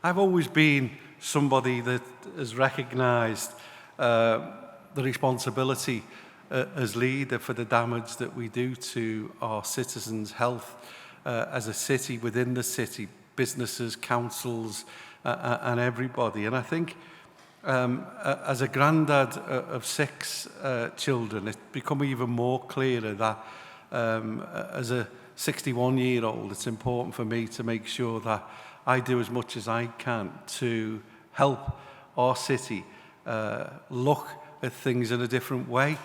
I've always been somebody that has recognised the responsibility as leader for the damage that we do to our citizens' health as a city, within the city, businesses, councils, and everybody. And I think as a granddad of 6 children, it's become even more clearer that as a 61-year-old, it's important for me to make sure that I do as much as I can to help our city look at things in a different way.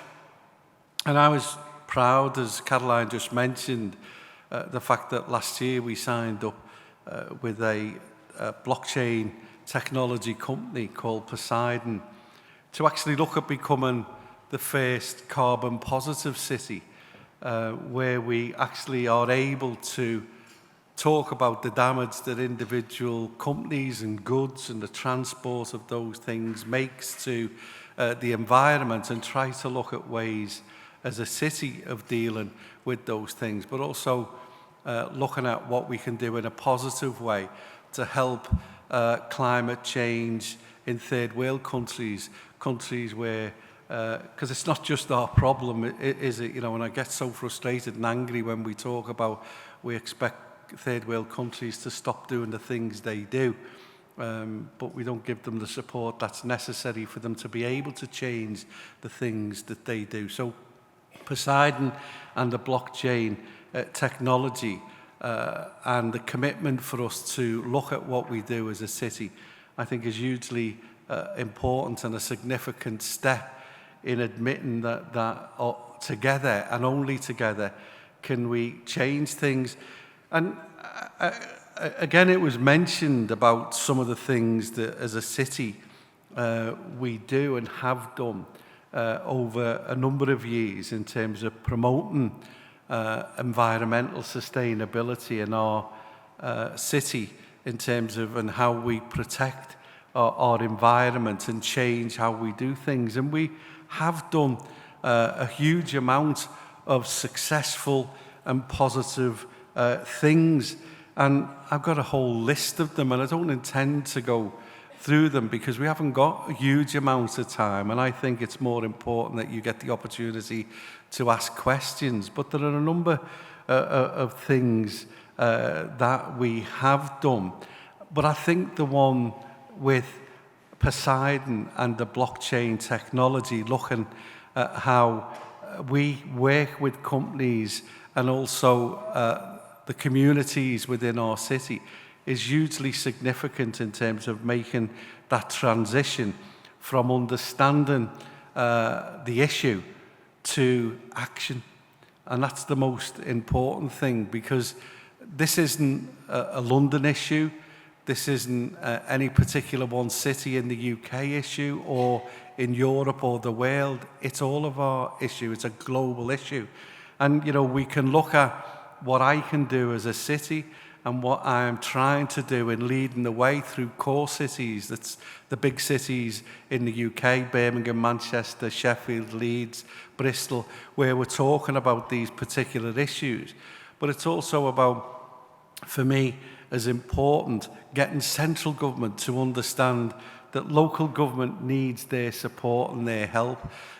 And I was proud, as Caroline just mentioned, the fact that last year we signed up with a blockchain technology company called Poseidon to actually look at becoming the first carbon positive city, where we actually are able to talk about the damage that individual companies and goods and the transport of those things makes to the environment, and try to look at ways as a city of dealing with those things, but also looking at what we can do in a positive way to help climate change in third world countries where, because it's not just our problem, is it? You know, and I get so frustrated and angry when we talk about we expect third world countries to stop doing the things they do, but we don't give them the support that's necessary for them to be able to change the things that they do. So Poseidon and the blockchain technology and the commitment for us to look at what we do as a city, I think is hugely important and a significant step in admitting that together, and only together, can we change things. And again, it was mentioned about some of the things that as a city we do and have done over a number of years in terms of promoting environmental sustainability in our city, in terms of and how we protect our environment and change how we do things. And we have done a huge amount of successful and positive things, and I've got a whole list of them, and I don't intend to go through them because we haven't got a huge amount of time, and I think it's more important that you get the opportunity to ask questions. But there are a number of things that we have done, but I think the one with Poseidon and the blockchain technology, looking at how we work with companies and also the communities within our city, is hugely significant in terms of making that transition from understanding the issue to action. And that's the most important thing, because this isn't a London issue, this isn't any particular one city in the UK issue or in Europe or the world. It's all of our issue. It's a global issue. And, you know, we can look at what I can do as a city and what I am trying to do in leading the way through core cities. That's the big cities in the UK, Birmingham, Manchester, Sheffield, Leeds, Bristol, where we're talking about these particular issues. But it's also about, for me, as important, getting central government to understand that local government needs their support and their help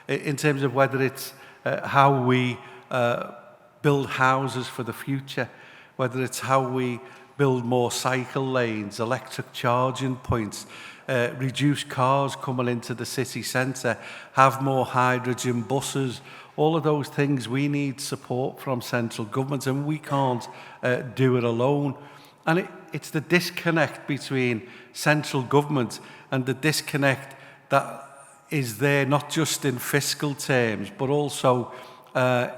in terms of whether it's how we build houses for the future, whether it's how we build more cycle lanes, electric charging points, reduce cars coming into the city centre, have more hydrogen buses. All of those things, we need support from central government, and we can't do it alone. And it's the disconnect between central government and the disconnect that is there, not just in fiscal terms, but also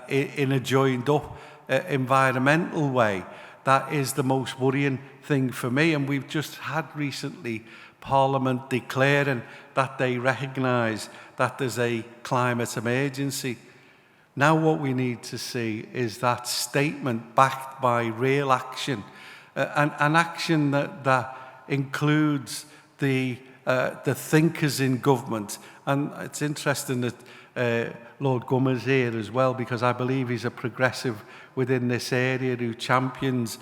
in a joined up environmental way. That is the most worrying thing for me. And we've just had recently Parliament declaring that they recognise that there's a climate emergency. Now what we need to see is that statement backed by real action, an action that includes the thinkers in government. And it's interesting that Lord Gummer's here as well, because I believe he's a progressive within this area who champions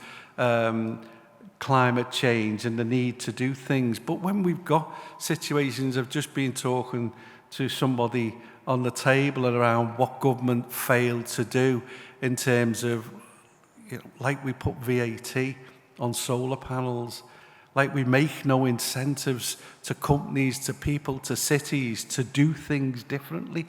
climate change and the need to do things. But when we've got situations of just been talking to somebody on the table around what government failed to do in terms of, like we put VAT on solar panels, like we make no incentives to companies, to people, to cities to do things differently.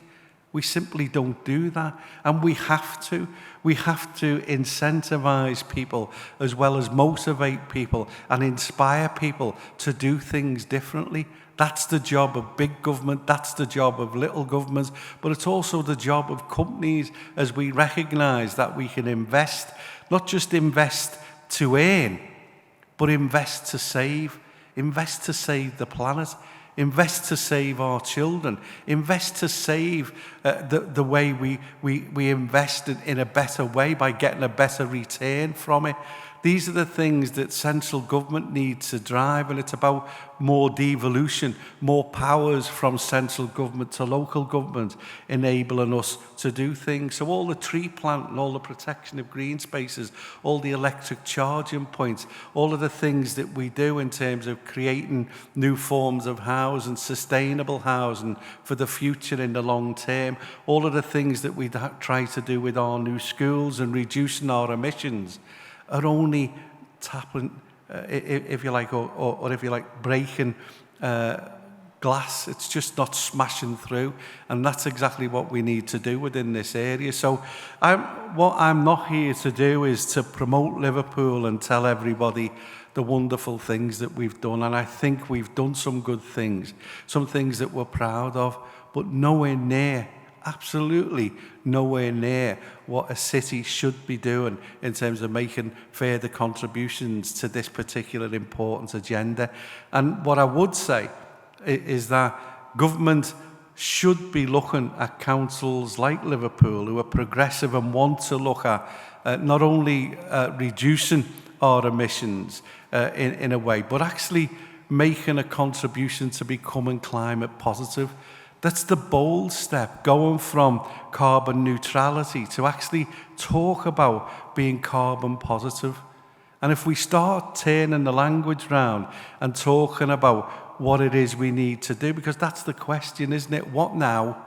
We simply don't do that. And we have to. We have to incentivize people as well as motivate people and inspire people to do things differently. That's the job of big government, that's the job of little governments, but it's also the job of companies as we recognise that we can invest, not just invest to earn, but invest to save the planet, invest to save our children, invest to save the way we invest in a better way by getting a better return from it. These are the things that central government needs to drive, and it's about more devolution, more powers from central government to local government, enabling us to do things. So all the tree planting, all the protection of green spaces, all the electric charging points, all of the things that we do in terms of creating new forms of housing, sustainable housing for the future in the long term, all of the things that we try to do with our new schools and reducing our emissions, are only tapping, if you like, or if you like, breaking glass. It's just not smashing through, and that's exactly what we need to do within this area. So what I'm not here to do is to promote Liverpool and tell everybody the wonderful things that we've done, and I think we've done some good things, some things that we're proud of, but nowhere near, absolutely nowhere near what a city should be doing in terms of making further contributions to this particular important agenda. And what I would say is that government should be looking at councils like Liverpool who are progressive and want to look at not only reducing our emissions in a way, but actually making a contribution to becoming climate positive. That's the bold step, going from carbon neutrality to actually talk about being carbon positive. And if we start turning the language round and talking about what it is we need to do, because that's the question, isn't it? What now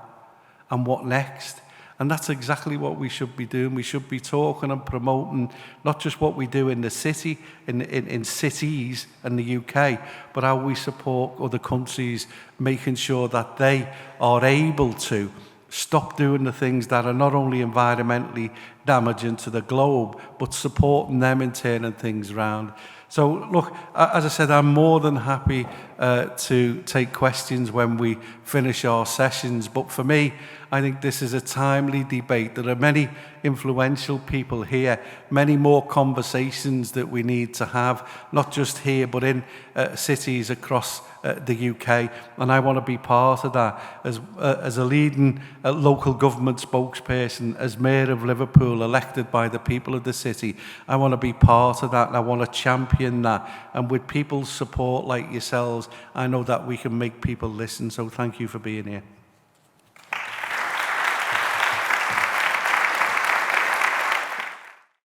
and what next? And that's exactly what we should be doing. We should be talking and promoting not just what we do in the city, in cities in the UK, but how we support other countries, making sure that they are able to stop doing the things that are not only environmentally damaging to the globe, but supporting them in turning things around. So look, as I said, I'm more than happy to take questions when we finish our sessions. But for me, I think this is a timely debate. There are many influential people here, many more conversations that we need to have, not just here, but in cities across the UK. And I want to be part of that as a leading local government spokesperson, as Mayor of Liverpool, elected by the people of the city. I want to be part of that, and I want to champion that. And with people's support like yourselves, I know that we can make people listen. So thank you for being here.